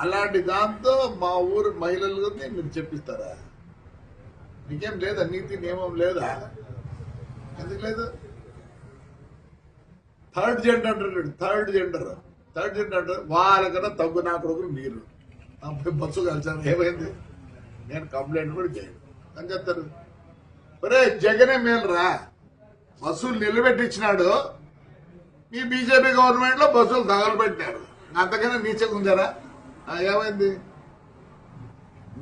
అలాంటి దాంతో మా ఊరు మహిళలకి మీరు చెప్పిస్తారా? నీకేం లేదా? నీతి నియమం లేదా? ఎందుకు లేదు? థర్డ్ జెండర్ అంటారు. థర్డ్ జెండర్ అంటే వాళ్ళకన్నా తగ్గు నా కొడుకులు మీరు బస్సు కలిసాను. ఏమైంది? నేను కంప్లైంట్ కూడా చేయను అని చెప్తారు. ఒరే జగనే మేలురా, బస్సులు నిలబెట్టించినాడు. మీ బీజేపీ గవర్నమెంట్ లో బస్సులు తగలబెట్టారు. అంతకన్నా నీచగా ఉందారా? ఏమైంది?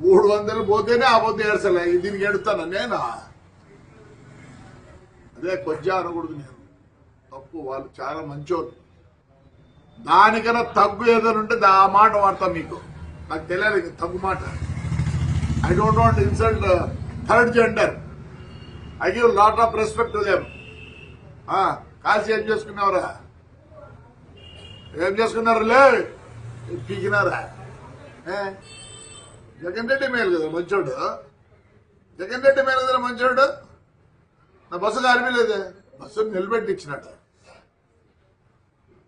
300 పోతేనే ఆ పొద్దు ఏడ్చలే. దీనికి ఎడుతాను నేను. అదే కొద్దిగా అనకూడదు. నేను తప్పు. వాళ్ళు చాలా మంచోళ్ళు. దానికన్నా తగ్గు ఏదైనా ఉంటే ఆ మాట వాడతాం. మీకు నాకు తెలియాలి తగ్గు మాట. I don't want insult third gender. I give lot of respect to them. కాల్సి ఏం చేసుకున్నావురా? ఏం చేసుకున్నారులే? పీకినారా? జగన్ రెడ్డి మేలు కదా మంచోడు. జగన్ రెడ్డి మేలు కదా మంచోడు. నా బస్సు కాలిపోలేదే. బస్సు నిలబెట్టి ఇచ్చినట్టు.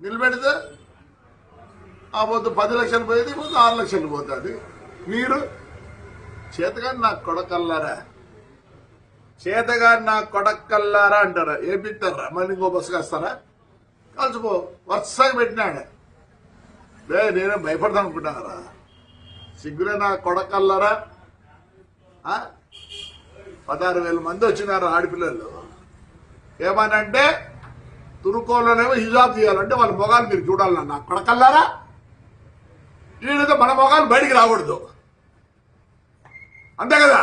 నిలబెడితే ఆ పొద్దు 10 లక్షలు పోయేది, ఇప్పుడు 6 లక్షలు పోతుంది. మీరు చేతగాని నాకు కొడకల్లారా, చేతగాని నాకు కొడకల్లారా అంటారా? ఏపిస్తారా? మళ్ళీ ఇంకో బస్సు కాస్తారా? కలిసిపో. వరుసగా పెట్టినాడు. నేనే భయపడతాను అనుకుంటున్నారా? సిగ్గులే నా కొడకల్లారా. 16,000 మంది వచ్చినారు ఆడపిల్లలు. ఏమనంటే తురుకోలోనేమో హిజాబ్ చేయాలంటే వాళ్ళ మొగాలు మీరు చూడాలన్నా. నా కొడకల్లారా. వీళ్ళతో మన మొగాలు బయటికి రాకూడదు, అంతే కదా?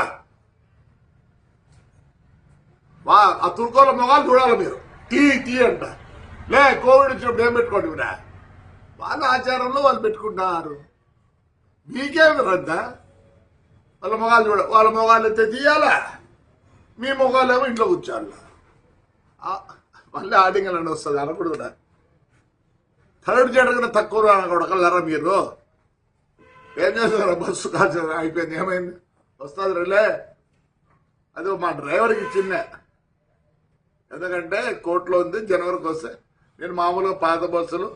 ఆ తురుకోల మొగాలు చూడాలి మీరు. టీ అంట. లే కోవిడ్ వచ్చినప్పుడు ఏం పెట్టుకోండి మీరా? వాళ్ళ ఆచారంలో వాళ్ళు పెట్టుకుంటున్నారు. మీకేమి రద్దా? వాళ్ళ మొగాలు చూడ. వాళ్ళ మొగాలు అయితే తీయాలా, మీ మొగాలేమో ఇంట్లో కూర్చోాల. మళ్ళీ ఆడింగలని వస్తుంది అనకూడదు. థర్డ్ జెండర్ కన్నా తక్కువ అనకూడకల్లారా మీరు? ఏం చేస్తారా? బస్సు కాల్చ అయిపోయింది. ఏమైంది? వస్తుంది రేలే. అది మా డ్రైవర్కి చిన్న. ఎందుకంటే కోర్టులో ఉంది. జనవరికి వస్తే నేను మామూలుగా పాత బస్సులు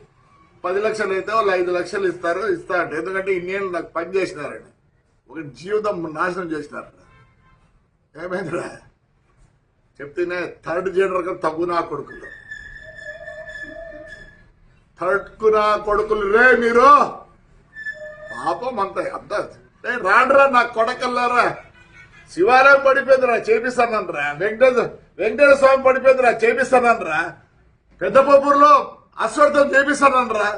10 లక్షలు అయితే వాళ్ళు 5 లక్షలు ఇస్తా అంటే. ఎందుకంటే ఇన్నేళ్ళు నాకు పని చేసినారని. ఒక జీవితం నాశనం చేసినారు. ఏమైందిరా? చెప్తేనే థర్డ్ జెండర్ కన్నా తగ్గు నా కొడుకులు. థర్డ్కు నా కొడుకులు రే మీరు. పాపం అంతా రాండ్రా నా కొడకల్లారా. శివాలయం పడిపోయిందిరా, చేపిస్తానరా. వెంకటేశ్వర స్వామి పడిపోయిందిరా, చేపిస్తానరా. పెద్దపూర్లో అశ్వర్థం చేపిస్తానరా.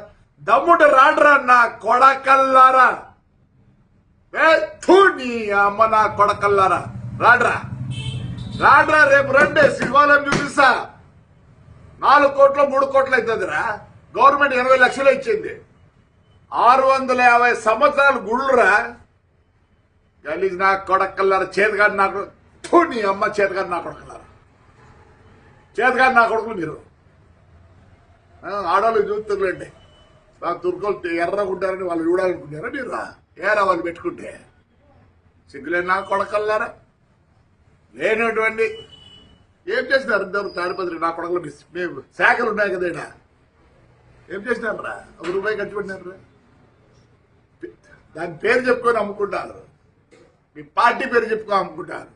దమ్ముంటే రాండ్రా నా కొడకల్లారా. నీ అమ్మ నా కొడకల్లారా. రాండ్రా రేపు రండి, శివాలయం చూపిస్తా. 4 కోట్లు 3 కోట్లు అవుతుందిరా. గవర్నమెంట్ 20 లక్షలు ఇచ్చింది. 650 సంవత్సరాలు గుళ్ళురా. గలీజ్ నా కొడకల్లారా. చేతగాని నాకు నీ అమ్మ చేతగాని నా కొడకల్లారా. చేతగాని నా కొడుకులు మీరు. ఆడవాళ్ళు చూస్తుందండి. నాకు తుర్కోలు ఎర్రగా ఉంటారని వాళ్ళు చూడాలనుకుంటారా మీరు? ఏరా వాళ్ళు పెట్టుకుంటే? సిగ్గులేని నా కొడకల్లారా. లేనటువంటి ఏం చేసినారు? ఇద్దరు తాడిపత్రి నా కొడకలు మేము శాఖలు ఉన్నాయి కదా. ఏం చేసినారా? ₹1 ఖర్చు పెట్టినారా? దాని పేరు చెప్పుకొని అమ్ముకుంటారు. మీ పార్టీ పేరు చెప్పుకొని అమ్ముకుంటారు.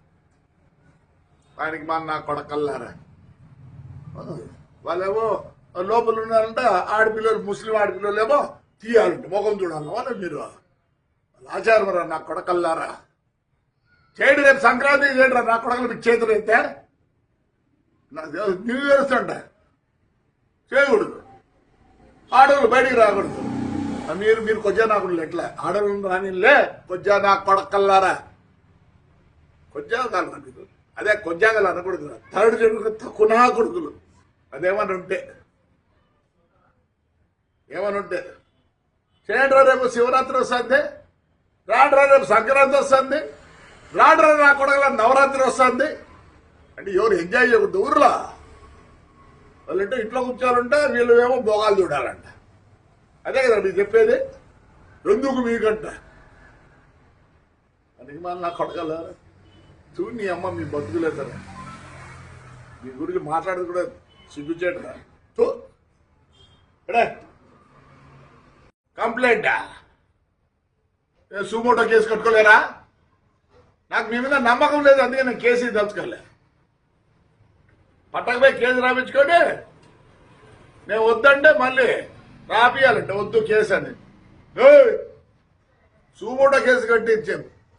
దానికి నా కొడకల్లారా. వాళ్ళేమో లోపల ఉన్నారంట ఆడపిల్లలు, ముస్లిం ఆడపిల్లలు ఏమో తీయాలంటే ముఖం చూడాలి. వాళ్ళ మీరు వాళ్ళ ఆచారం రా నా కొడకల్లారా. చేయండి, రేపు సంక్రాంతి చేయండి రా నా కొడకలు. మీకు చేతులు అయితే న్యూ ఇయర్స్ అంట చేయకూడదు. ఆడవాళ్ళు బయటికి రాకూడదు. మీరు కొజ్జా నాకులు ఎట్లా? ఆడవాళ్ళు రానిలే కొజ్జా నా కొడకల్లారా. కొజ్జా కాదు మీరు. అదే కొజ్జాగలు అనకూడదు. థర్డ్ జెండర్ తక్కువ నా కొడుకులు. అదేమని ఉంటే చేయండి రా. రేపు శివరాత్రి వస్తుంది. రాడ్రా రేపు సంక్రాంతి వస్తుంది. రాడ్రా నా కొడగల నవరాత్రి వస్తుంది. అంటే ఎవరు ఎంజాయ్ చేయకూడదు ఊర్లో. వాళ్ళంటే ఇంట్లో కూర్చోాలంటే వీళ్ళు ఏమో భోగాలు చూడాలంట. అదే కదా మీకు చెప్పేది. ఎందుకు మీకంట అని మళ్ళీ నా కొడగలరా. చూడు నీ అమ్మ మీ బతుకులేదరా. మీ గురించి మాట్లాడదు కూడా సిగ్గుచేటరా. కంప్లైంటా? Suo motu case కట్టుకోలేరా? నాకు మీ మీద నమ్మకం లేదు, అందుకే నేను కేసు దలుచుకోలే. పట్టకపోయి కేసు రాపించుకోండి. నేను వద్దంటే మళ్ళీ రాపియాలంటే వద్దు కేసు అని. సుమోటో కేసు కట్టి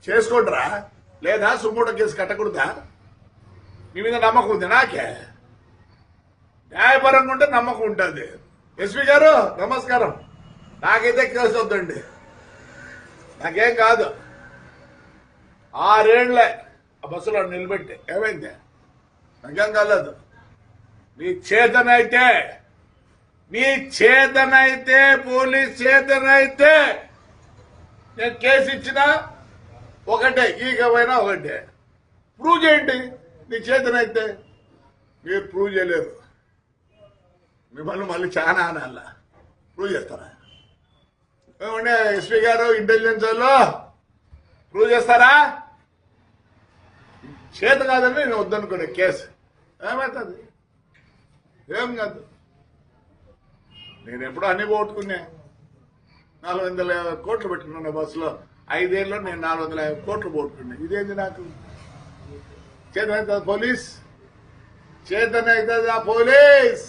చేసుకోండిరా, లేదా సుమోటో కేసు కట్టకూడదా? మీ మీద నమ్మకం ఉంది నాకే. న్యాయపరంగా ఉంటే నమ్మకం ఉంటుంది. ఎస్పీ గారు నమస్కారం. నాకైతే కేసు వద్దండి, నాకేం కాదు. 6 ఏళ్లే ఆ బస్సులో నిలబెట్టి ఏమైంది? నాకేం కాలేదు. నీ చేతనైతే పోలీస్ చేతనైతే నేను కేసు ఇచ్చినా ఒకటే, ఈగమైనా ఒకటే. ప్రూవ్ చేయండి. నీ చేతనైతే మీరు ప్రూవ్ చేయలేరు. మిమ్మల్ని మళ్ళీ చాలా అనాల ప్రూవ్ చేస్తారా? ఏమంటే ఎస్పీ గారు ఇంటెలిజెన్స్ వాళ్ళు ప్రూవ్ చేస్తారా? చేత కాదని నేను వద్దనుకునే కేసు ఏమవుతుంది? ఏం కాదు. నేను ఎప్పుడో అన్ని పోగొట్టుకున్నా. 450 కోట్లు పెట్టుకున్నా బస్సులో. 5 ఏళ్ళలో నేను 450 కోట్లు పోగొట్టుకున్నా. ఇదేంది నాకు? చేతనవుతుంది పోలీస్, చేతనవుతుందా పోలీస్?